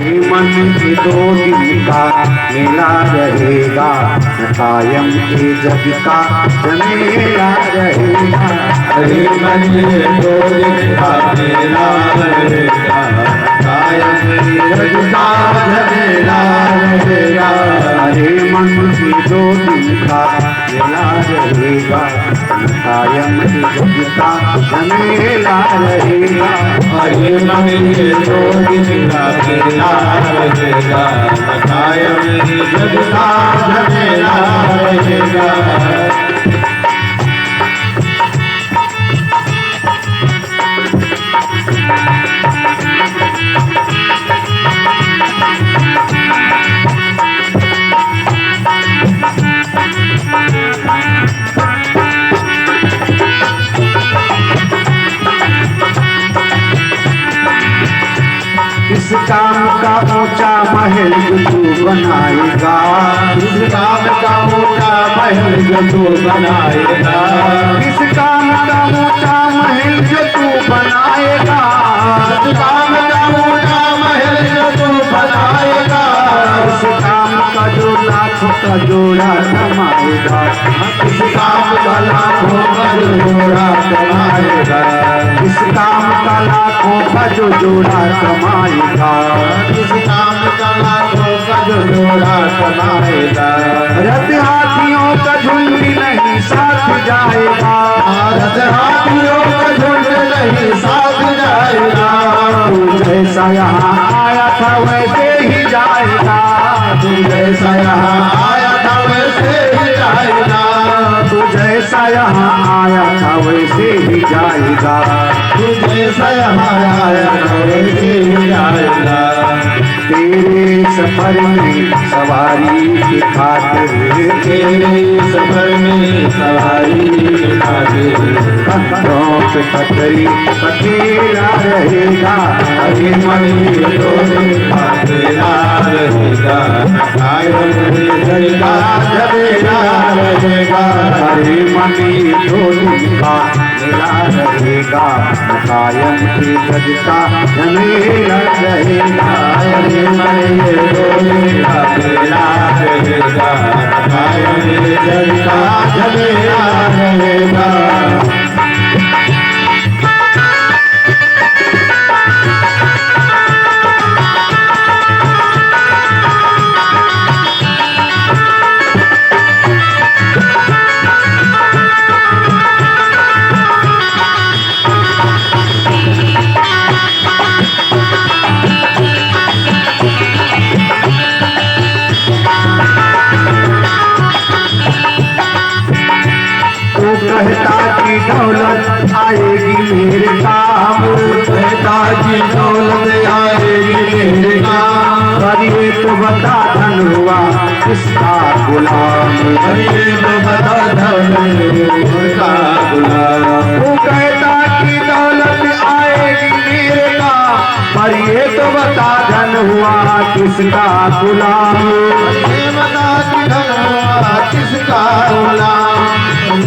हरे मन के 2 दिन का मेला रहेगा, कायम के जग का झमेला रहेगा। हरे मन के 2 दिन का मेला रहेगा, कायम के जग का झमेला रहेगा। हरे मन के 2 दिन का मेला रहेगा, कायम के जग का झमेला रहेगा। हरे मन के 2 दिन का मेला रहेगा, कायम के जग का झमेला रहेगा। इस काम का ऊंचा महल तू बनाएगा, इस काम का ऊंचा महल जो तू बनाएगा, इस काम का ऊंचा महल जो तू बनाएगा, इस काम का ऊंचा महल जो तू बनाएगा। इस काम का जो लाखों का जोड़ा कमाएगा, इस काम का लाखों का जोड़ा कमाएगा, इस काम का लाखों का जो जोड़ा कमाएगा, इस काम का लाखों का जो जोड़ा कमाएगा। रथ हाथियों का झुंड नहीं साथ जाएगा, रथ हाथियों का झुंड नहीं साथ जाएगा। तू जैसा यहाँ आया था वैसे ही जाएगा, तू जैसा यहाँ आया था वैसे ही जाएगा, तू जैसा यहाँ आया था वैसे ही जाएगा, तू जैसा यहाँ आया था वैसे ही जाएगा। तेरे सफर में सवारी की खातिर, तेरे सफर में सवारी की खातिर, कंधों पे पथरी अकेला रहेगा। हरे मन के 2 दिन का मेला रहेगा, कायम के जग का झमेला रहेगा। हरे मन के 2 दिन का मेला रहेगा, कायम के जग का झमेला रहेगा। हरे मन के 2 दिन का मेला रहेगा, कायम के जग का झमेला रहेगा। कहता की दौलत आएगी मेरे काम, कहता की दौलत आएगी मेरे काम। करिए तो बता धन हुआ किसका गुलाम, करिए तो बता धन का गुलाम। वो कहता की दौलत आएगी मेरे काम, पर ये तो बता धन हुआ किसका गुलाम। ये बता कि धन हुआ किसका गुलाम,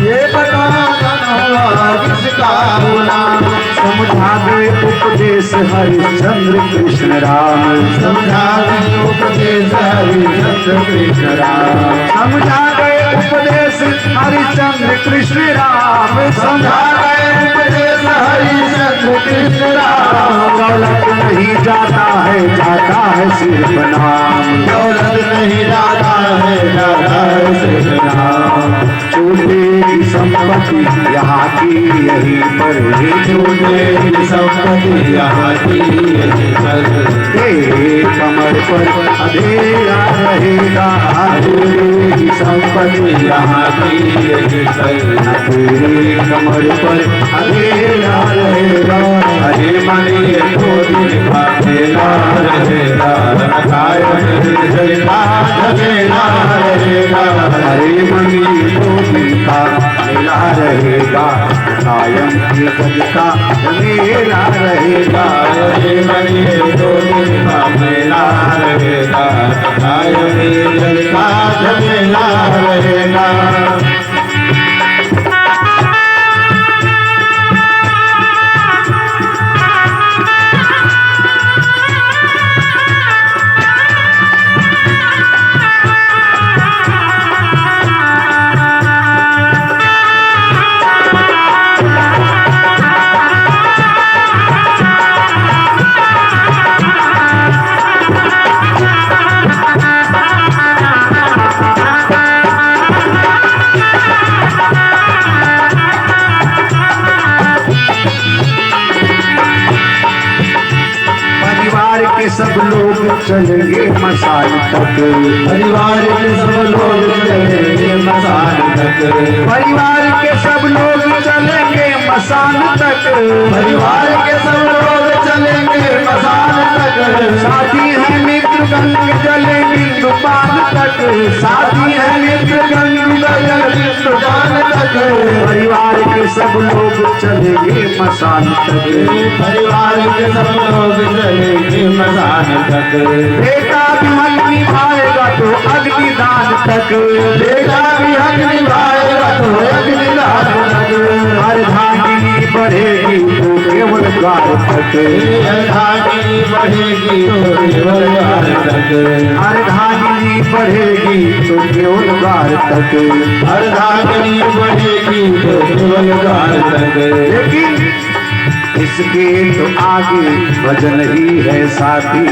ये बता धन हुआ किसका गुलाम। समझा गए उपदेश हरिश्चंद्र कृष्ण राम, समझा गए उपदेश हरिश्चंद्र कृष्ण राम। समझा गए उपदेश हरिश्चंद्र कृष्ण राम, समझा गए उपदेश हरिश्चंद्र कृष्ण राम। दौलत नहीं जाता है, जाता है सिर्फ नाम, दौलत नहीं जाता है, जाता है सिर्फ नाम। छूटेगी संपत्ति यहाँ की यहीं पर, छूटे की संपत्ति यहाँ की यहीं पर। तेरे कमर पर अंधेरा रहेगा, छूटेगी संपत्ति यहाँ की यहीं पर। तेरे कमर पर अंधेरा रहेगा। हरे मन के 2 दिन का मेला रहेगा, कायम के जग का झमेला रहेगा। हरे मन के 2 दिन का मेला रहेगा, कायम के जग का झमेला रहेगा। हरे मन के 2 दिन का मेला रहेगा, कायम के जग का झमेला रहेगा। लोग चलेंगे मसान तक। परिवार के सब लोग चलेंगे मसान तक। परिवार के सब लोग चलेंगे मसान तक। परिवार के सब लोग चलेंगे मसान तक। साथी है मित्र गंग जले बिंदुपान तक। साथी है मित्र गंग जले बिंदुपान तक। परिवार के सब लोग चलेंगे मसान तक। परिवार के सब लोग चलेंगे मसान तक। बेटा भी हक निभाएगा तो अग्निदान तक। बेटा भी हक निभाएगा तो अग्निदान तक। अर्धांगिनी बढ़ेगी तो केवल द्वार तक। अर्धांगिनी बढ़ेगी तो केवल द्वार तक। अर्धांगिनी बढ़ेगी तो केवल द्वार तक। अर्धांगिनी बढ़ेगी तो केवल द्वार तक। लेकिन इसके तो आगे भजन ही है साथी।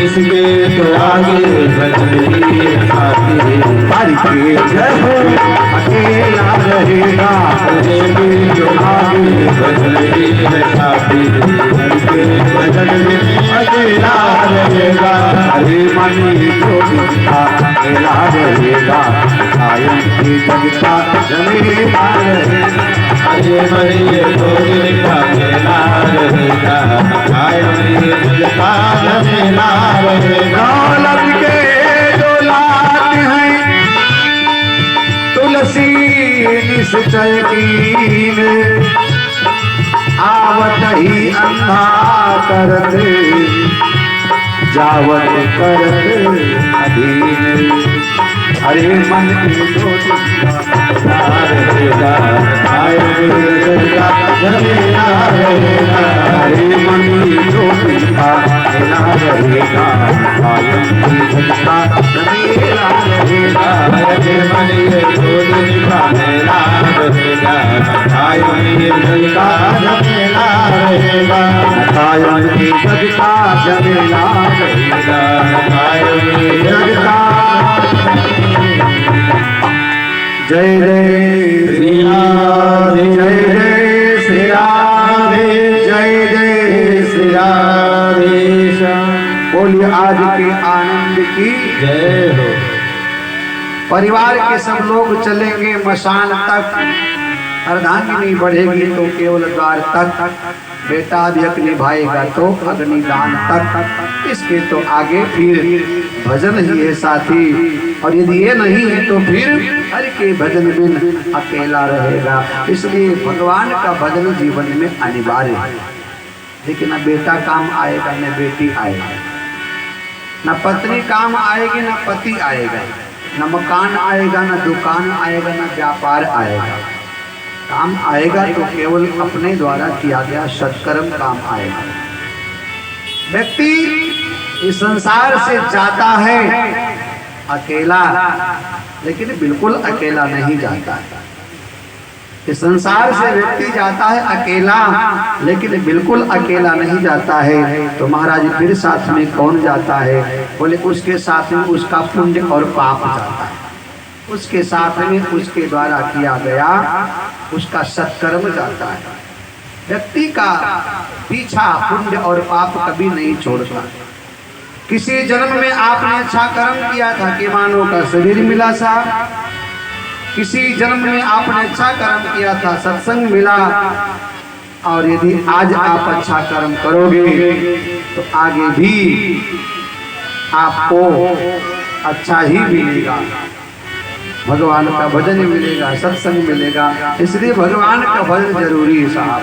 इसके तो आगे भजन ही है साथी। हरि के जय हो अकेला रहेगा। इसके तो आगे भजन ही है साथी। हरि के भजन में अकेला रहेगा। हरे मनी जो दिखता अकेला रहेगा। कायम की जगता जमेला रहेगा। हरे मरिए तो जिनका मेला रहेगा। कायम ये जगता जमेला रहेगा। दौलत के जो लाट हैं तुलसी निश्चय कीन। आवत ही अंधा करते जावत करते अधीन। हरे मन की जो रहेगा। कायम ये जगता जमेला रहेगा। हरे मन की जो मेला रहेगा। कायम की जगता जमेला रहेगा। हरे मरिए तो जिनका मेला रहेगा। कायम ये जगता जमेला रहेगा। कायम की जगता जमेला रहेगा। कायम ये जगता जय जय श्री राधे। जय जय श्री राधे। जय जय श्री राधे। बोलिए आज के आनंद की जय हो। परिवार के सब लोग चलेंगे मशान तक। अर्धांगिनी बढ़ेगी तो केवल द्वार तक। बेटा भी हक निभाएगा तो अग्निदान तक। इसके तो आगे फिर भजन ही है साथी। और यदि ये नहीं है तो फिर हरि के भजन बिन अकेला रहेगा। इसलिए भगवान का भजन जीवन में अनिवार्य है। लेकिन न बेटा काम आएगा न बेटी आएगा, न पत्नी काम आएगी न पति आएगा, न मकान आएगा न दुकान आएगा न व्यापार आएगा। काम आएगा तो केवल अपने द्वारा किया गया सत्कर्म काम आएगा। व्यक्ति इस संसार से जाता है अकेला, लेकिन बिल्कुल अकेला नहीं जाता है। इस संसार से व्यक्ति जाता है अकेला, लेकिन बिल्कुल अकेला नहीं जाता है। तो महाराज फिर साथ में कौन जाता है? बोले उसके साथ में उसका पुण्य और पाप जाता है। उसके साथ में उसके द्वारा किया गया उसका सत्कर्म जाता है। व्यक्ति का पीछा पुण्य और पाप कभी नहीं छोड़ता। किसी जन्म में आपने अच्छा कर्म किया था कि मानव का शरीर मिला सा। किसी जन्म में आपने अच्छा कर्म किया था, सत्संग मिला। और यदि आज आप अच्छा कर्म करोगे तो आगे भी आपको अच्छा ही मिलेगा। भगवान का भजन मिलेगा, सत्संग मिलेगा। इसलिए भगवान का भजन जरूरी है साहब।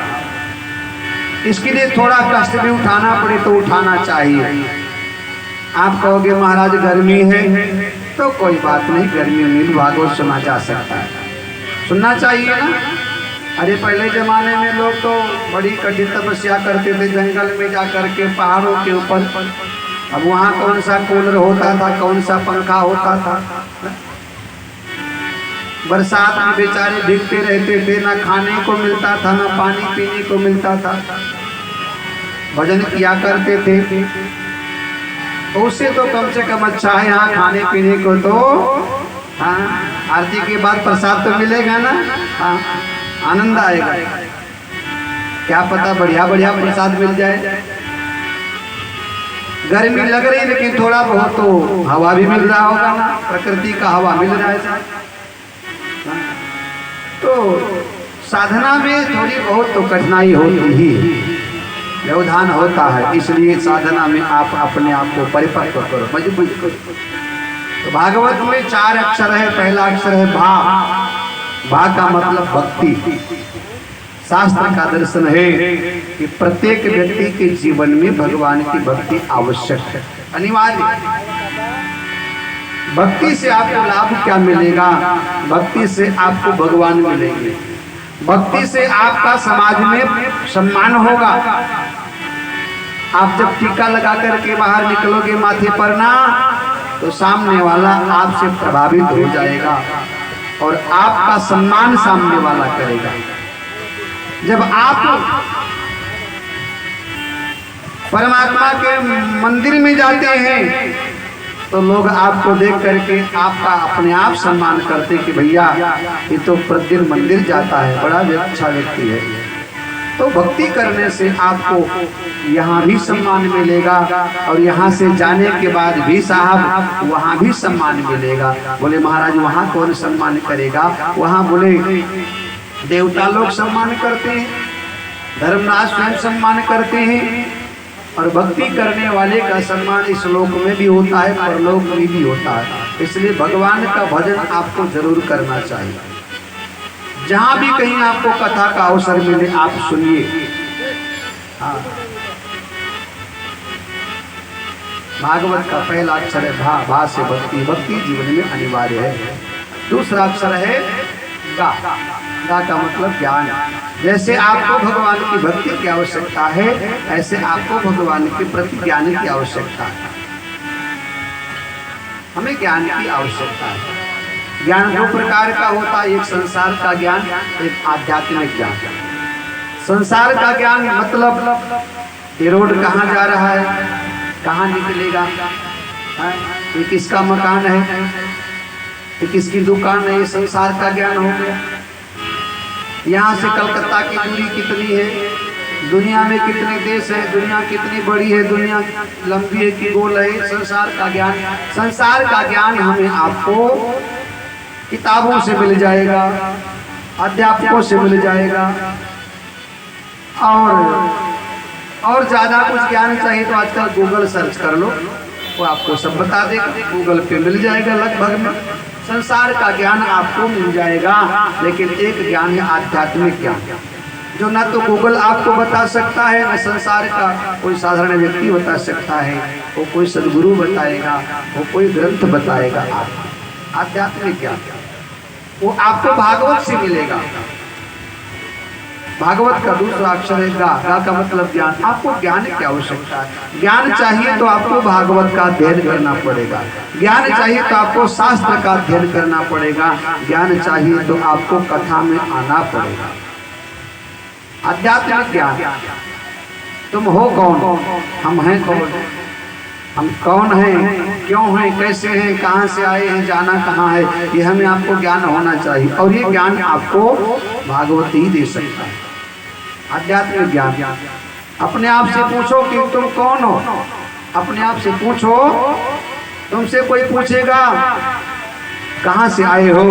इसके लिए थोड़ा कष्ट भी उठाना पड़े तो उठाना चाहिए। आप कहोगे महाराज गर्मी है, तो कोई बात नहीं, गर्मी में भी भागवत सुना जा सकता है, सुनना चाहिए ना। अरे पहले जमाने में लोग तो बड़ी कठिन तपस्या करते थे जंगल में जा करके, पहाड़ों के ऊपर। अब वहाँ कौन सा कूलर होता था, कौन सा पंखा होता था। बरसात में बेचारे भीगते रहते थे, ना खाने को मिलता था ना पानी पीने को मिलता था। भजन किया करते थे, तो उससे तो कम से कम अच्छा है। यहाँ खाने पीने को तो हाँ, आरती के बाद प्रसाद तो मिलेगा ना। हाँ, आनंद आएगा। क्या पता बढ़िया बढ़िया प्रसाद मिल जाए। गर्मी लग रही लेकिन थोड़ा बहुत तो हवा भी मिल रहा होगा ना, प्रकृति का हवा मिल रहा है साहब। तो साधना में थोड़ी बहुत तो कठिनाई होती ही, व्यवधान होता है, इसलिए साधना में आप अपने आप को परिपक्व करो, मजबूत करो। तो भागवत में 4 अक्षर है। पहला अक्षर है भा। भा का मतलब भक्ति। शास्त्र का दर्शन है कि प्रत्येक व्यक्ति के जीवन में भगवान की भक्ति आवश्यक है, अनिवार्य। भक्ति से आपको लाभ क्या मिलेगा? भक्ति से आपको भगवान मिलेंगे, भक्ति से आपका समाज में सम्मान होगा। आप जब टीका लगा करके बाहर निकलोगे माथे पर ना, तो सामने वाला आपसे प्रभावित हो जाएगा और आपका सम्मान सामने वाला करेगा। जब आप परमात्मा के मंदिर में जाते हैं तो लोग आपको देख करके आपका अपने आप सम्मान करते कि भैया ये तो प्रतिदिन मंदिर जाता है, बड़ा अच्छा व्यक्ति है। तो भक्ति करने से आपको यहाँ भी सम्मान मिलेगा और यहाँ से जाने के बाद भी साहब वहाँ भी सम्मान मिलेगा। बोले महाराज वहाँ कौन सम्मान करेगा? वहाँ बोले देवता लोग सम्मान करते हैं, धर्मराज स्वयं सम्मान करते हैं, और भक्ति करने वाले का सम्मान इस लोक में भी होता है, परलोक में भी होता है। इसलिए भगवान का भजन आपको जरूर करना चाहिए। जहां भी कहीं आपको कथा का अवसर मिले आप सुनिए। भागवत का पहला अक्षर है भा। भा से भक्ति, भक्ति जीवन में अनिवार्य है। दूसरा अक्षर है गा। गा का मतलब ज्ञान। जैसे आपको भगवान की भक्ति की आवश्यकता है, ऐसे आपको भगवान के प्रति ज्ञान की आवश्यकता है। हमें ज्ञान की आवश्यकता है। ज्ञान 2 प्रकार का होता है, एक संसार का ज्ञान, एक आध्यात्मिक ज्ञान। संसार का ज्ञान मतलब ये रोड कहाँ जा रहा है, कहाँ निकलेगा, ये किसका मकान है, ये किसकी दुकान है, ये संसार का ज्ञान हो गया। यहाँ से कलकत्ता की दूरी कितनी है, दुनिया में कितने देश है, दुनिया कितनी बड़ी है, दुनिया लंबी है कि गोल है, संसार का ज्ञान। संसार का ज्ञान हमें आपको किताबों से मिल जाएगा, अध्यापकों से मिल जाएगा, और ज़्यादा कुछ ज्ञान चाहिए तो आजकल गूगल सर्च कर लो, वो आपको सब बता देगा, गूगल पे मिल जाएगा लगभग में। संसार का ज्ञान आपको मिल जाएगा, लेकिन एक ज्ञान है आध्यात्मिक ज्ञान, जो ना तो गूगल आपको बता सकता है, न संसार का कोई साधारण व्यक्ति बता सकता है, वो कोई सदगुरु बताएगा, वो कोई ग्रंथ बताएगा। आपको आध्यात्मिक ज्ञान वो आपको भागवत से मिलेगा। भागवत का दूसरा अक्षर है गा। गा का मतलब ज्ञान। आपको ज्ञान की आवश्यकता है। ज्ञान चाहिए तो आपको भागवत का अध्ययन करना पड़ेगा, ज्ञान चाहिए तो आपको शास्त्र का अध्ययन करना पड़ेगा, ज्ञान चाहिए तो आपको कथा में आना पड़ेगा। आध्यात्मिक ज्ञान। तुम हो कौन, हम हैं कौन, हम कौन हैं, क्यों हैं, कैसे हैं, कहाँ से आए हैं, जाना कहाँ है, ये हमें आपको ज्ञान होना चाहिए, और ये ज्ञान आपको भागवत ही दे सकता है। आध्यात्मिक ज्ञान। अपने आप से पूछो कि तुम कौन हो, अपने आप से पूछो। तुमसे कोई पूछेगा कहाँ से आए हो,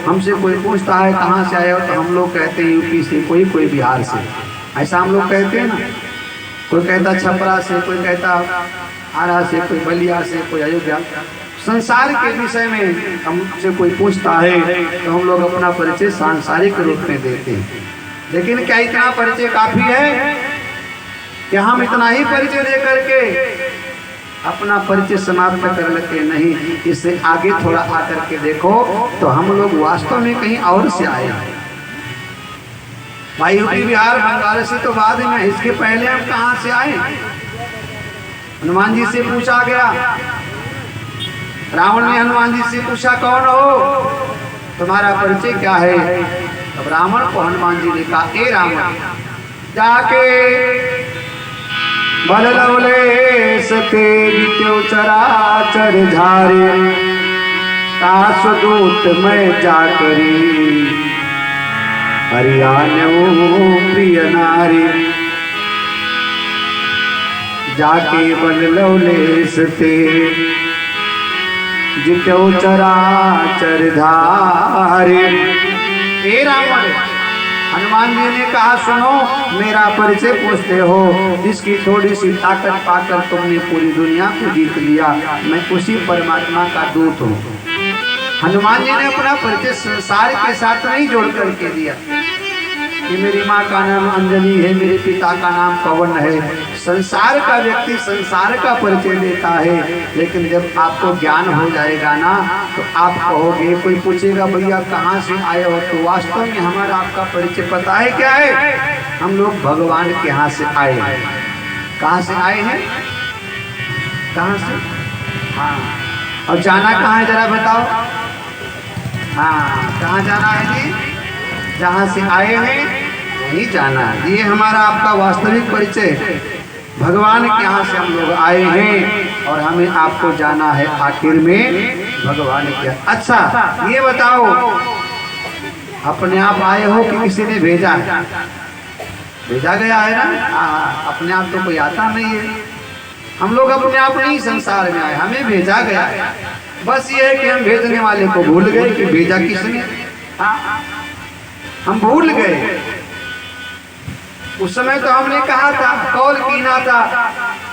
हमसे कोई पूछता है कहाँ से आए हो तो हम लोग कहते हैं यूपी से, कोई बिहार से, ऐसा हम लोग कहते हैं ना। कोई कहता छपरा से, कोई कहता आरा से, कोई बलिया से, कोई अयोध्या। संसार के विषय में हमसे कोई पूछता है तो हम लोग अपना परिचय सांसारिक रूप में देते हैं। लेकिन क्या इतना परिचय काफी है कि हम इतना ही परिचय दे करके अपना परिचय समाप्त कर लेते? नहीं, इससे आगे थोड़ा आकर के देखो तो हम लोग वास्तव में कहीं और से आए हैं। भाई यूपी बिहार बंगाल से तो बाद में, इसके पहले हम कहाँ से आए? हनुमान जी से पूछा गया, रावण ने हनुमान जी से पूछा कौन हो, तुम्हारा परिचय क्या है? तब रावण को हनुमान जी ने कहा, ए रावण, जाके बल लवलेश तेज त्यो चराचर झारे, तासुदूत मैं जाकरी हरियाणो प्रिय नारी। जाके बन लौलेस ते जित्यो चराचर धारे। हे रावण, हनुमान जी ने कहा सुनो, मेरा परिचय पूछते हो, जिसकी थोड़ी सी ताकत पाकर तुमने पूरी दुनिया को जीत लिया, मैं उसी परमात्मा का दूत हूँ। हनुमान जी ने अपना परिचय संसार के साथ नहीं जोड़ करके दिया कि मेरी माँ का नाम अंजलि है, मेरे पिता का नाम पवन है। संसार का व्यक्ति संसार का परिचय देता है, लेकिन जब आपको ज्ञान हो जाएगा ना तो आप कहोगे, कोई पूछेगा भैया कहाँ से आए हो, तो वास्तव में हमारा आपका परिचय पता है क्या है? हम लोग भगवान के यहाँ से आए हैं। कहाँ से आए हैं? कहाँ से? हाँ, और जाना कहाँ है जरा बताओ? हाँ, कहाँ जाना है जी? जहाँ से आए हैं वहीं जाना है। ये हमारा आपका वास्तविक परिचय है। भगवान के यहाँ से हम लोग आए हैं और हमें आपको जाना है आखिर में भगवान के। अच्छा ये बताओ, अपने आप आए हो कि किसी ने भेजा है? भेजा गया है ना। अपने आप तो कोई आता नहीं है। हम लोग अपने आप नहीं संसार में आए, हमें भेजा गया है। बस ये है कि हम भेजने वाले को भूल गए कि भेजा किसने। हम भूल गए। उस समय तो हमने कहा था, कौल कीना था,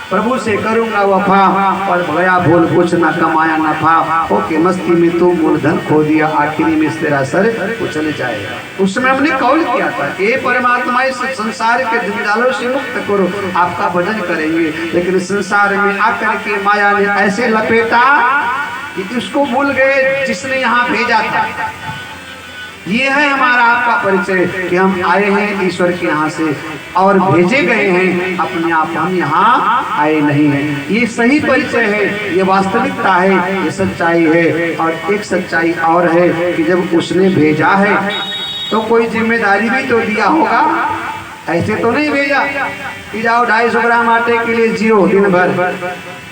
प्रभु से करूंगा वफा, पर गया भूल कुछ ना कमाया नफा। ओके मस्ती में तू मूलधन खो दिया, आखिरी में तेरा सर उछल जाएगा। उस समय हमने कौल किया था कि परमात्मा इस संसार के जंजालों से मुक्त करो, आपका भजन करेंगे। लेकिन संसार में आकर के माया ने ऐसे लपेटा कि उसको भूल गए जिसने यहाँ भेजा था। ये है हमारा आपका परिचय कि हम आए हैं ईश्वर के यहाँ से और भेजे गए हैं, अपने आप हम यहाँ आए नहीं हैं। ये सही परिचय है, ये वास्तविकता है, ये सच्चाई है। और एक सच्चाई और है कि जब उसने भेजा है तो कोई जिम्मेदारी भी तो दिया होगा। ऐसे तो नहीं भेजा कि जाओ 250 ग्राम आटे के लिए जियो दिन भर।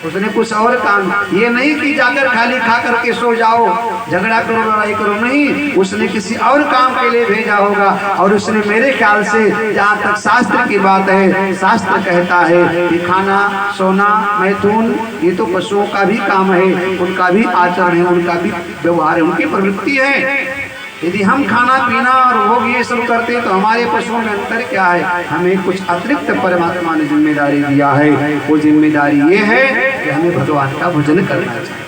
उसने कुछ और काम, ये नहीं कि जाकर खाली खा करके सो जाओ, झगड़ा करो, लड़ाई करो, नहीं। उसने किसी और काम के लिए भेजा होगा। और उसने मेरे ख्याल से, जहाँ तक शास्त्र की बात है, शास्त्र कहता है कि खाना, सोना, मैथुन ये तो पशुओं का भी काम है, उनका भी आचरण है, उनका भी व्यवहार है, उनकी प्रवृत्ति है। यदि हम खाना पीना और भोग ये सब करते हैं तो हमारे पशुओं में अंतर क्या है? हमें कुछ अतिरिक्त परमात्मा ने जिम्मेदारी दिया है। वो जिम्मेदारी ये है कि हमें भगवान का भजन करना चाहिए।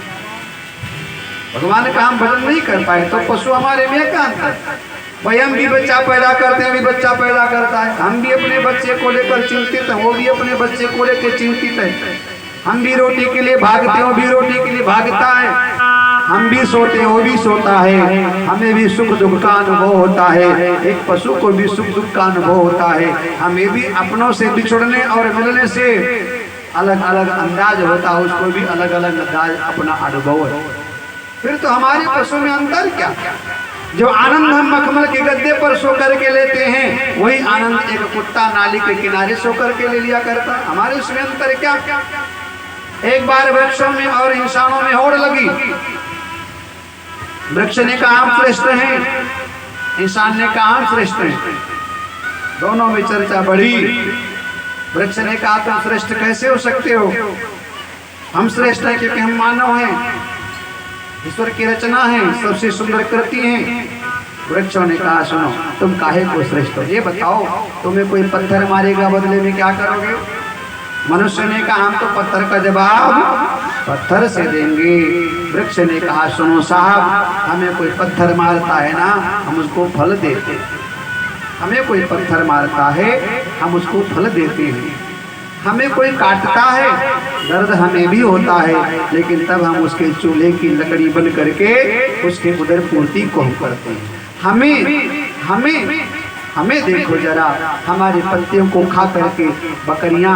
भगवान का हम भजन नहीं कर पाए तो पशु हमारे में क्या अंतर? भाई हम भी बच्चा पैदा करते हैं, भी बच्चा पैदा करता है, हम भी अपने बच्चे को लेकर चिंतित हैं, वो भी अपने बच्चे को लेकर चिंतित है। हम भी रोटी के लिए भागते हैं, वो भी रोटी के लिए भागता है। हम भी सोते हैं, वो भी सोता है। हमें भी सुख दुख का अनुभव होता है, एक पशु को भी सुख दुख का अनुभव होता है। हमें भी अपनों से बिछुड़ने और मिलने से अलग अलग अंदाज होता है, उसको भी अलग अलग अंदाज अपना अनुभव है। फिर तो हमारे पशु में अंतर क्या? जो आनंद हम मखमल के गद्दे पर सो करके लेते हैं, वही आनंद एक कुत्ता नाली के किनारे सो करके ले लिया करता है। हमारे उसमें अंतर क्या? एक बार वृक्षों में और इंसानों में होड़ लगी। वृक्ष ने कहा हम श्रेष्ठ हैं, इंसान ने कहा हम श्रेष्ठ हैं। दोनों में चर्चा बढ़ी। वृक्ष ने कहा तुम श्रेष्ठ कैसे हो सकते हो? हम श्रेष्ठ हैं क्योंकि हम मानव हैं, ईश्वर की रचना है, सबसे सुंदर कृति है। वृक्षों ने कहा सुनो, तुम काहे को श्रेष्ठ हो? ये बताओ, तुम्हें कोई पत्थर मारेगा, बदले में क्या करोगे? मनुष्य ने कहा हम तो पत्थर का जवाब पत्थर से देंगे। वृक्ष ने कहा सुनो साहब, हमें कोई पत्थर मारता है ना, हम उसको फल देते हैं। हमें कोई पत्थर मारता है, हम उसको फल देते हैं। हमें कोई काटता है, दर्द हमें भी होता है, लेकिन तब हम उसके चूल्हे की लकड़ी बन करके उसके उदर पूर्ति को हम करते हैं। हमें देखो जरा, हमारे पत्तियों को खा करके बकरियां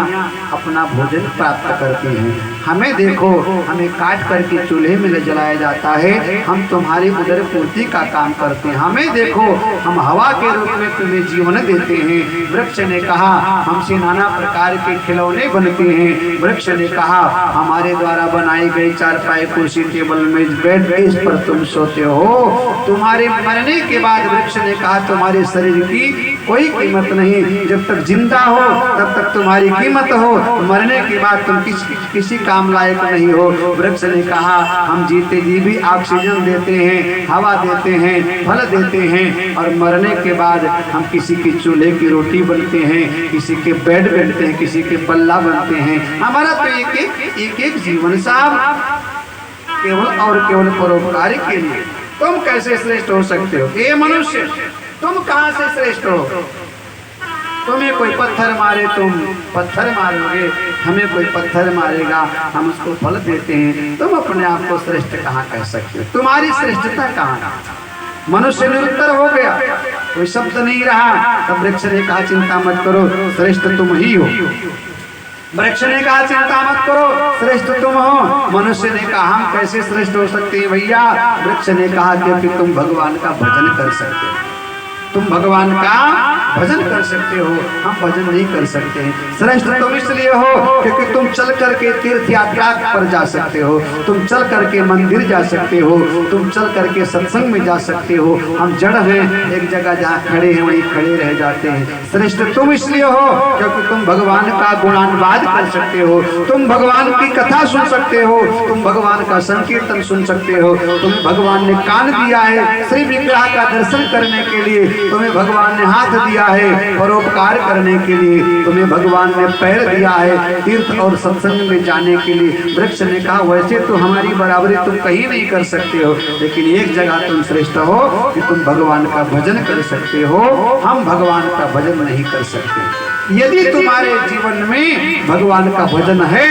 अपना भोजन प्राप्त करती हैं। हमें देखो, हमें काट करके चूल्हे में ले जलाया जाता है, हम तुम्हारी उदर पूर्ति का काम करते हैं। हमें देखो, हम हवा के रूप में तुम्हें जीवन देते हैं। वृक्ष ने कहा हमसे नाना प्रकार के खिलौने बनते हैं। वृक्ष ने कहा हमारे द्वारा बनाई गई चारपाई कुर्सी टेबल मेज बेड इस पर तुम सोते हो। तुम्हारे मरने के बाद वृक्ष ने कहा तुम्हारे शरीर की कोई कीमत नहीं, जब तक जिंदा हो तब तक तुम्हारी कीमत हो, मरने के बाद तुम किसी काम लायक नहीं हो। वृक्ष ने कहा हम जीते जी भी ऑक्सीजन देते हैं, हवा देते हैं, फल देते हैं, और मरने के बाद हम किसी के चूल्हे की रोटी बनते हैं, किसी के बेड बनते हैं, किसी के पल्ला बनते हैं। हमारा तो एक जीवन साहब केवल और केवल परोपकार के लिए। तुम कैसे श्रेष्ठ हो सकते हो? ये मनुष्य तुम कहां से श्रेष्ठ हो? तुम्हें कोई पत्थर मारे तुम पत्थर मारोगे, हमें कोई पत्थर मारेगा हम उसको फल देते हैं। तुम अपने आप को श्रेष्ठ कहाँ कह सकते हो? तुम्हारी श्रेष्ठता कहाँ है? मनुष्य निरुत्तर हो गया, कोई शब्द नहीं रहा। तब वृक्ष ने कहा चिंता मत करो, श्रेष्ठ तुम ही हो। वृक्ष ने कहा चिंता मत करो, श्रेष्ठ तुम हो। मनुष्य ने कहा हम कैसे श्रेष्ठ हो सकते हैं भैया? वृक्ष ने कहा क्योंकि तुम भगवान का भजन कर सकते हो, तुम भगवान का भजन कर सकते हो, हम भजन नहीं कर सकते हैं। श्रेष्ठ तुम इसलिए हो क्योंकि तुम चल करके तीर्थ यात्रा पर जा सकते हो, तुम चल करके मंदिर जा सकते हो, तुम चल करके सत्संग में जा सकते हो। हम जड़ हैं, एक जगह जहाँ खड़े हैं वहीं खड़े रह जाते हैं। श्रेष्ठ तुम इसलिए हो क्योंकि तुम भगवान का गुणानुवाद कर सकते हो, तुम भगवान की कथा सुन सकते हो, तुम भगवान का संकीर्तन सुन सकते हो, तुम्हें भगवान ने कान दिया है श्री विग्रह का दर्शन करने के लिए, तुम्हें भगवान ने हाथ दिया है परोपकार करने के लिए, तुम्हें भगवान ने पैर दिया है तीर्थ और सत्संग में जाने के लिए। वृक्ष ने कहा वैसे तो हमारी बराबरी तुम कहीं नहीं कर सकते हो, लेकिन एक जगह तुम श्रेष्ठ हो कि तुम भगवान का भजन कर सकते हो, हम भगवान का भजन नहीं कर सकते। यदि तुम्हारे जीवन में भगवान का भजन है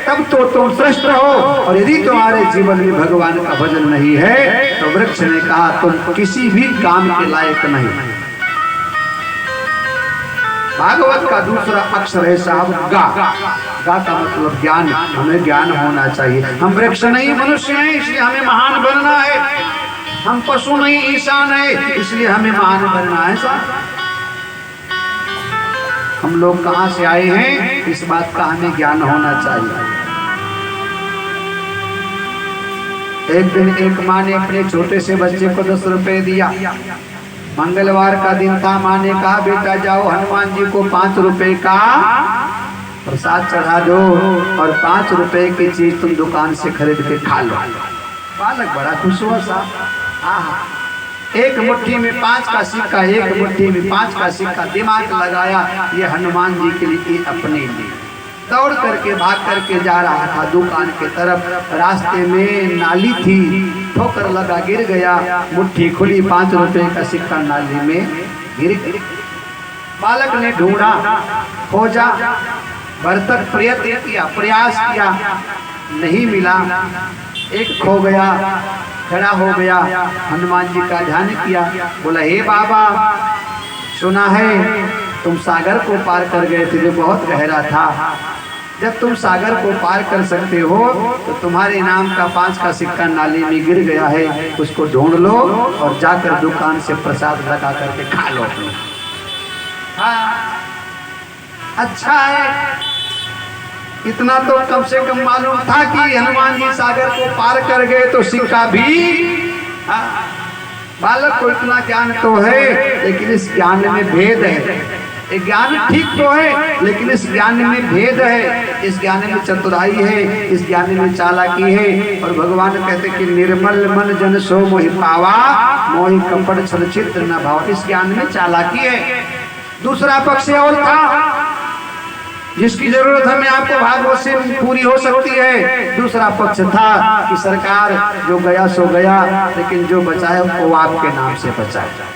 तब तो तुम श्रेष्ठ हो, और यदि तुम्हारे जीवन में भगवान का भजन नहीं है तो वृक्ष ने कहा तुम किसी भी काम के लायक नहीं। भागवत का दूसरा अक्षर है साहब गा। गा का मतलब ज्ञान, हमें ज्ञान होना चाहिए। हम वृक्ष नहीं मनुष्य हैं इसलिए हमें महान बनना है, हम पशु नहीं इंसान है इसलिए हमें महान बनना है साहब। हम लोग कहां से आए हैं इस बात का हमें ज्ञान होना चाहिए। एक दिन एक माँ ने अपने छोटे से बच्चे को 10 रुपए दिया। मंगलवार का दिन था, माँ ने कहा बेटा जाओ हनुमान जी को 5 रुपए का प्रसाद चढ़ा दो और 5 रुपए की चीज तुम दुकान से खरीद के खा लो। बालक बड़ा खुश हुआ साहब। एक मुट्ठी में 5 का सिक्का, एक मुट्ठी में 5 का सिक्का, दिमाग लगाया ये हनुमान जी के लिए, अपने लिए। दौड़ करके भाग करके जा रहा था दुकान के तरफ। रास्ते में नाली थी, ठोकर लगा गिर गया, मुट्ठी खुली, 5 रुपए का सिक्का नाली में गिर गया। बालक ने ढूंढा, खोजा, भरतक प्रयत्न किया, प्रयास किया, नहीं मिला। एक खो गया, खड़ा हो गया, हनुमान जी का ध्यान किया, बोला हे बाबा सुना है तुम सागर को पार कर गए थे जो बहुत गहरा था। जब तुम सागर को पार कर सकते हो तो तुम्हारे नाम का 5 का सिक्का नाली में गिर गया है, उसको ढूंढ लो और जाकर दुकान से प्रसाद लगा करके खा लो। हाँ अच्छा है, इतना तो कम से कम मालूम था कि हनुमान जी सागर को पार कर गए तो सिक्का भी। बालक को इतना ज्ञान तो है लेकिन इस ज्ञान में भेद है। ज्ञान ठीक तो है लेकिन इस ज्ञान में भेद है, इस ज्ञान में चतुराई है, इस ज्ञान में चालाकी है। और भगवान कहते कि निर्मल मन जन सो मोहि पावा, मोहि कपट छल चित्र न भाव। इस ज्ञान में चालाकी है। दूसरा पक्ष और था जिसकी जरूरत हमें आपको भागवत से पूरी हो सकती है। दूसरा पक्ष था कि सरकार जो गया सो गया, लेकिन जो बचा है वो आपके नाम से बचा है।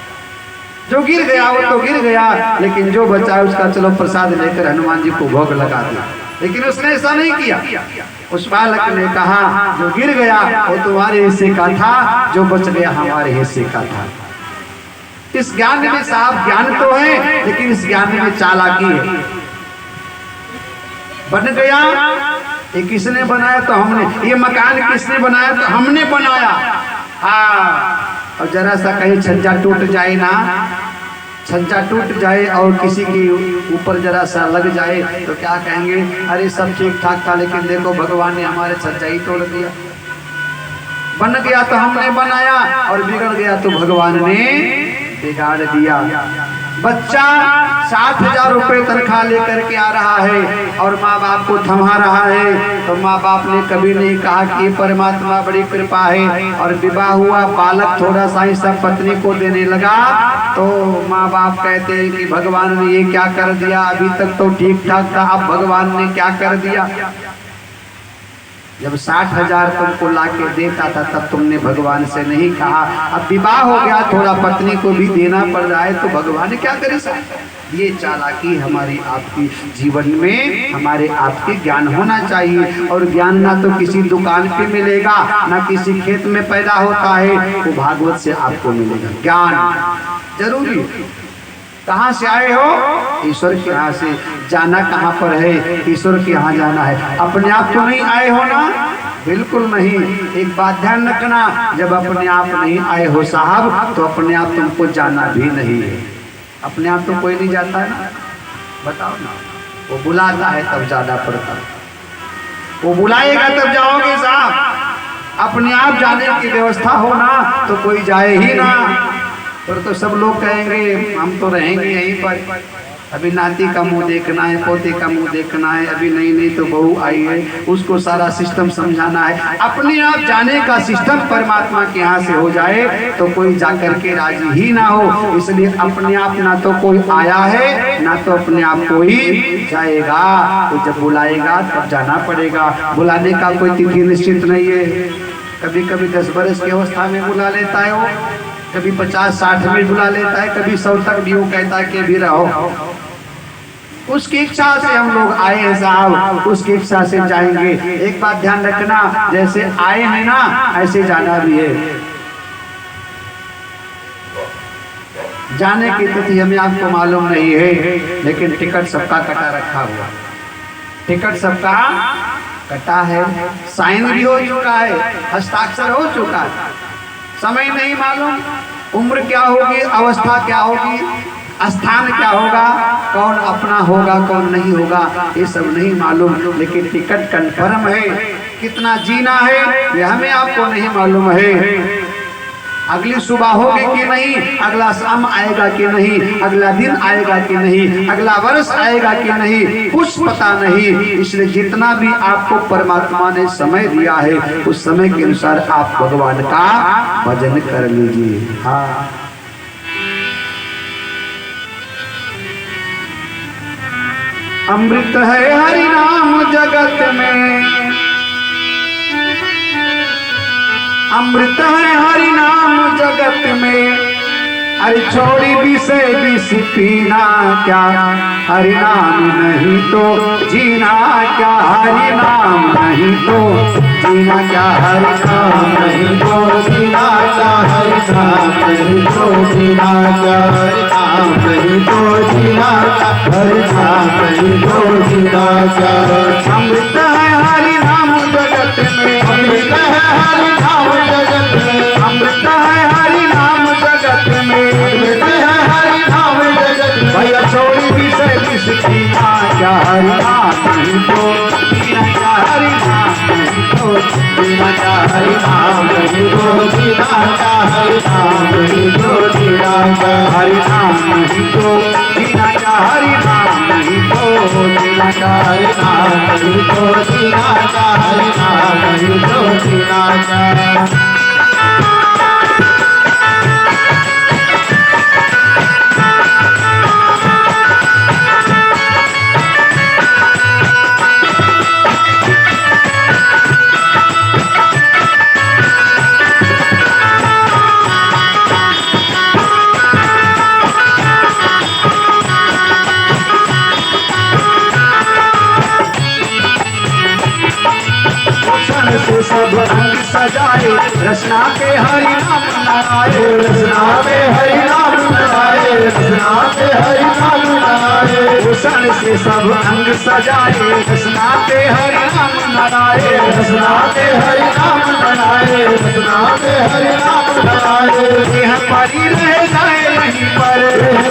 जो गिर गया वो तो गिर गया, लेकिन जो बचा है उसका चलो प्रसाद लेकर हनुमान जी को भोग लगा दिया। लेकिन उसने ऐसा नहीं किया। उस बालक ने कहा जो गिर गया वो तुम्हारे हिस्से का था, जो बच गया हमारे हिस्से का था। इस ज्ञान में साहब ज्ञान तो है लेकिन इस ज्ञान में चालाकी है। बन गया ये किसने बनाया? तो हमने। ये मकान किसने बनाया? तो हमने बनाया। हाँ, और जरा सा कहीं छज्जा टूट जाए ना, छज्जा टूट जाए और किसी के ऊपर जरा सा लग जाए तो क्या कहेंगे? अरे सब ठीक ठाक था, लेकिन देखो भगवान ने हमारे छज्जा ही तोड़ दिया। बन गया तो हमने बनाया, और बिगड़ गया तो भगवान ने बिगाड़ दिया। बच्चा 60,000 रुपए तनख्वाह लेकर के आ रहा है और माँ बाप को थमा रहा है, तो माँ बाप ने कभी नहीं कहा कि परमात्मा बड़ी कृपा है। और विवाह हुआ, बालक थोड़ा सा ही सब पत्नी को देने लगा, तो माँ बाप कहते हैं कि भगवान ने ये क्या कर दिया, अभी तक तो ठीक ठाक था, अब भगवान ने क्या कर दिया। जब 60,000 तुमको लाके देता था तब तुमने भगवान से नहीं कहा। अब विवाह हो गया, थोड़ा पत्नी को भी देना पड़ रहा है, तो भगवान क्या करे साहब। ये चालाकी हमारी आपकी जीवन में, हमारे आपके ज्ञान होना चाहिए। और ज्ञान ना तो किसी दुकान पे मिलेगा, ना किसी खेत में पैदा होता है, वो भागवत से आपको मिलेगा। ज्ञान जरूरी। कहाँ से आए हो? ईश्वर के यहाँ से। जाना कहाँ पर है? ईश्वर के यहाँ जाना है। अपने आप तो नहीं आए हो ना? बिल्कुल नहीं। एक बात ध्यान रखना, जब अपने आप नहीं आए हो साहब, तो अपने आप तुमको जाना भी नहीं है। अपने आप तो कोई नहीं जाता है ना, बताओ ना। वो बुलाता है तब जाना पड़ता है, वो बुलाएगा तब जाओगे साहब। अपने आप जाने की व्यवस्था हो ना तो कोई जाए ही ना। और तो सब लोग कहेंगे हम तो रहेंगे यहीं पर, अभी नाती का मुंह देखना है, पोते का मुंह देखना है, अभी नहीं तो बहू आई है, उसको सारा सिस्टम समझाना है। अपने आप जाने का सिस्टम परमात्मा के यहाँ से हो जाए तो कोई जाकर के राजी ही ना हो। इसलिए अपने आप ना तो कोई आया है, ना तो अपने आप कोई जाएगा। तो जब बुलाएगा तब जाना पड़ेगा। बुलाने का कोई तिथि निश्चित नहीं है। कभी कभी 10 बरस की अवस्था में बुला लेता है वो, कभी 50-60 में बुला लेता है, कभी 100 तक भी वो कहता है कि भी रहो। उसकी इच्छा से हम लोग आए हैं साहब, उसकी इच्छा से जाएंगे। एक बात ध्यान रखना, जैसे आए हैं ना ऐसे जाना भी है। जाने की तिथि हमें आपको मालूम नहीं है, लेकिन टिकट सबका कटा रखा हुआ। टिकट सबका कटा है, साइन भी हो चुका है, हस्ताक्षर हो चुका है। समय नहीं मालूम, उम्र क्या होगी, अवस्था क्या होगी, स्थान क्या होगा, कौन अपना होगा कौन नहीं होगा, ये सब नहीं मालूम। लेकिन टिकट कंफर्म है। कितना जीना है ये हमें आपको नहीं मालूम है। अगली सुबह होगी कि नहीं, अगला शाम आएगा कि नहीं, अगला दिन आएगा कि नहीं, अगला वर्ष आएगा कि नहीं, कुछ पता नहीं। इसलिए जितना भी आपको परमात्मा ने समय दिया है, उस समय के अनुसार आप भगवान का भजन कर लीजिए। हाँ, अमृत है हरि नाम जगत में, अमृत है हरि नाम जगत में। अरे छोड़ी विषय विष पीना क्या, हरि नाम नहीं तो जीना क्या, हरि नाम नहीं तो जीना क्या, हरि नाम नहीं तो जीना क्या, हरि नाम नहीं तो जीना क्या, हरि नाम नहीं तो जीना क्या, हरि नाम नहीं तो जीना क्या। अमृत है हरि नाम जगत में, अमृत है हरि नाम जगत में, अमृत है हरि नाम जगत में, अमृत है हरि नाम जगत में। भैया छोड़ी विषय विष पीना क्या, हरि नाम नहीं तो जीना क्या, हरि नाम नहीं तो जीना क्या, हरि नाम नहीं तो जीना क्या, हरि नाम नहीं तो जीना क्या, हरि नाम नहीं तो जीना क्या, हरि नाम नहीं तो जीना क्या, हरि नाम नहीं तो जीना क्या, हरि नाम नहीं तो जीना क्या। से सब रंग सजाए, रचना के हरि नाम लगाए, रचना के हरि नाम लगाए, रचना के हरि नाम लगाए। भूषण से सब अंग सजाए, रसनाते हरि नाम नाराये, रसनाते हरि नाम नाराये, रसनाते हरि नाम नाराये। यह परी रह जाए यहीं पर,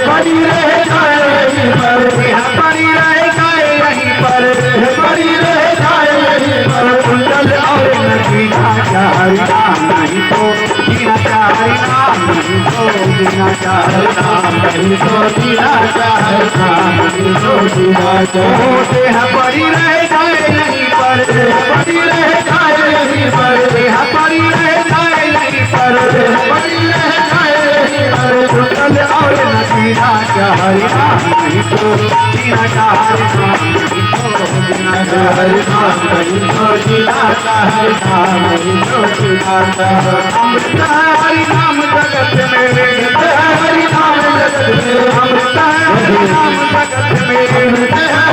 परी रह जाए यहीं पर, यह परी रह जाए यहीं पर, परी रह जाए यहीं पर। कुंडल और नगीना क्या हरि नाम नहीं तो जीना क्या हरि नाम नहीं तो जीना क्या हरि नाम नहीं तो जीना चाहे, नहीं तो जीना चाहे। देह परी रह जाए यहीं पर, परी रह जाए यहीं पर, देह परी रह जाए यहीं पर, परी रह जाए यहीं पर। कुंडल और नगीना क्या हरि नाम नहीं तो जीना क्या हरि नाम नहीं तो जीना क्या हरि नाम नहीं तो जीना चाहे, नहीं तो जीना चाहे। अमृत हरि नाम जगत मेरे, हरि नाम जगत में, अमृत हरि नाम जगत मेरे,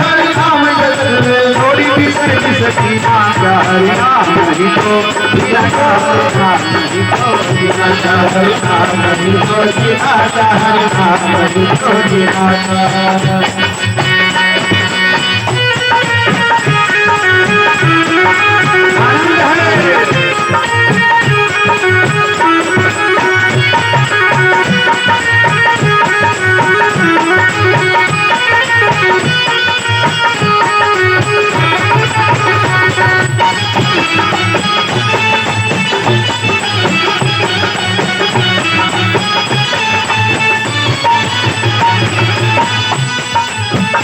हरि नाम जगत में। थोड़ी भी सही सकीना क्या हरि नाम नहीं तो जीना क्या हरि नाम नहीं तो जीना क्या हरि नाम नहीं तो जीना चाहे, नहीं तो जीना चाहे। आनंद है।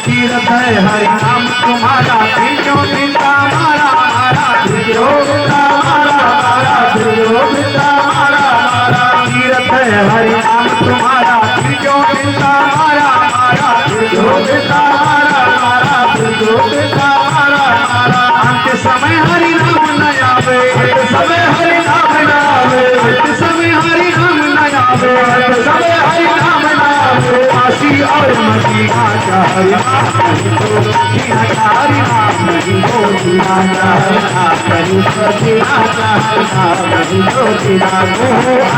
तीर्थ है हरि नाम तुम्हारा, त्रिजो वृंदा मारा मारा, त्रिजो वृंदा मारा मारा, त्रिजो वृंदा मारा मारा। तीर्थ है हरि नाम तुम्हारा, त्रिजो वृंदा मारा मारा, त्रिजो वृंदा मारा मारा, त्रिजो वृंदा मारा मारा। अंत समय हरि नाम न आवे, अंत समय हरि नाम न आवे, अंत समय हरि नाम न आवे, अंत समय हरि नाम न आवे। काशी और मदीना का हरि नाम नहीं तो जीना का हरि नाम नहीं तो जीना का हरि नाम नहीं तो जीना का हरि नाम नहीं तो जीना का।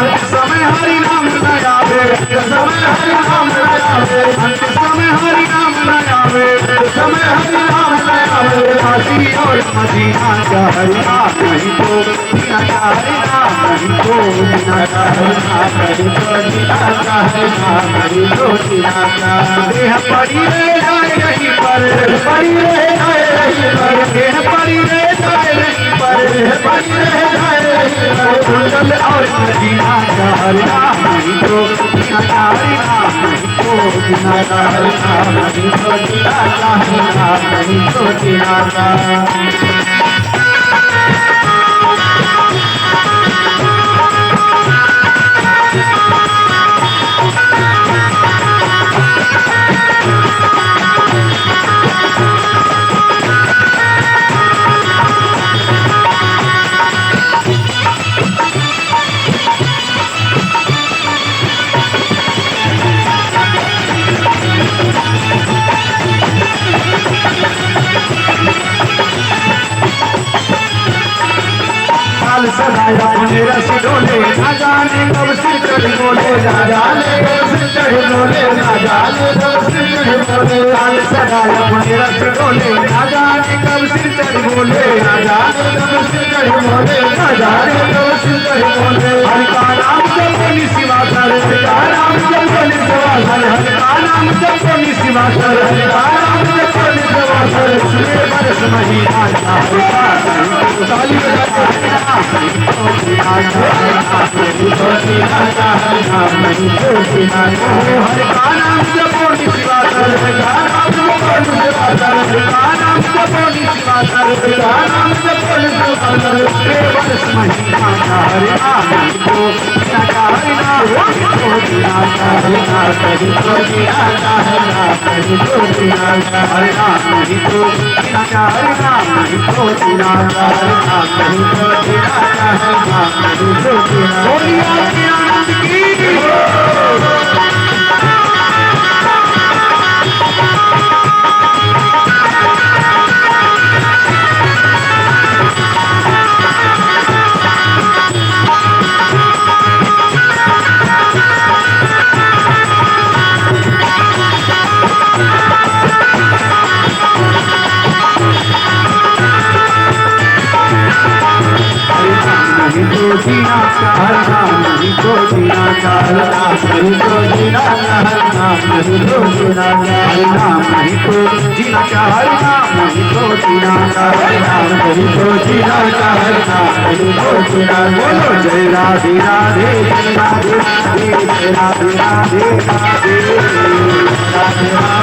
अंत समय हरि नाम न आवे, अंत समय हरि नाम न आवे, अंत समय हरि नाम न आवे, अंत समय हरि नाम न आवे। काशी और मदीना का हरि नाम नहीं तो जीना का हरि नाम नहीं तो जीना का हरि नाम नहीं तो जीना का हरि नाम नहीं तो जीना का। देह परी रह जाए यहीं पर, परी रह जाए यहीं पर, देह परी रह जाए यहीं पर, परी रह जाए यहीं पर। कुंडल और मदीना का हरि नाम नहीं तो जीना का हरि नाम नहीं तो जीना का हरि नाम नहीं तो जीना चाहे, नहीं तो जीना चाहे। काल सदाया अपने रस डोले, ना जाने कब सिर चढ़ बोले, ना जाने कब सिर चढ़ बोले, ना जाने कब सिर चढ़ बोले। काल सदाया अपने रस डोले, ना जाने कब सिर चढ़ बोले, ना जाने कब सिर चढ़ बोले, ना जाने कब सिर चढ़ बोले। हरि का नाम जप बोली शिवा सर, हरि का नाम जप बोली शिवा सर, हरि का नाम जप बोली शिवा सर, हरि का नाम जप बोली शिवा सर। सुने बरस महीना हरि का ताली बजा नहीं तो जीना चाहे, नहीं तो जीना चाहे, नहीं तो जीना चाहे। हरि का नाम जपो शिवा सर, हरि का नाम जपो शिवा सर, हरि का नाम जपो शिवा सर, हरि का नाम जपो शिवा सर। वर्ष महीना का हरि नाम तो जीना का हरि नाम तो जीना का हरि नाम नहीं तो जीना चाहे, नहीं तो जीना चाहे। हरि नाम नहीं तो जीना का हरि नाम नहीं तो जीना का हरि नाम नहीं तो जीना चाहे, नहीं तो जीना। बोलिए आनंद की। नहीं तो जीना क्या, हर नाम नहीं तो जीना क्या, हर नाम नहीं तो जीना क्या, हर नाम नहीं तो जीना क्या, हर नाम नहीं तो जीना क्या, हर नाम नहीं तो जीना क्या, हर नाम नहीं तो जीना क्या, हर नाम नहीं तो जीना। बोलो जय राधे राधे, जय राधे राधे, जय राधे राधे राधे, राधे राधे,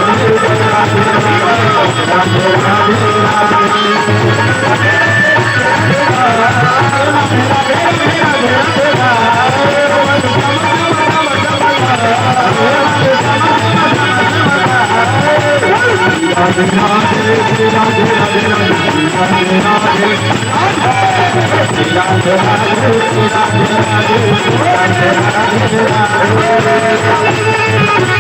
जय राधे राधे, राधे राधे।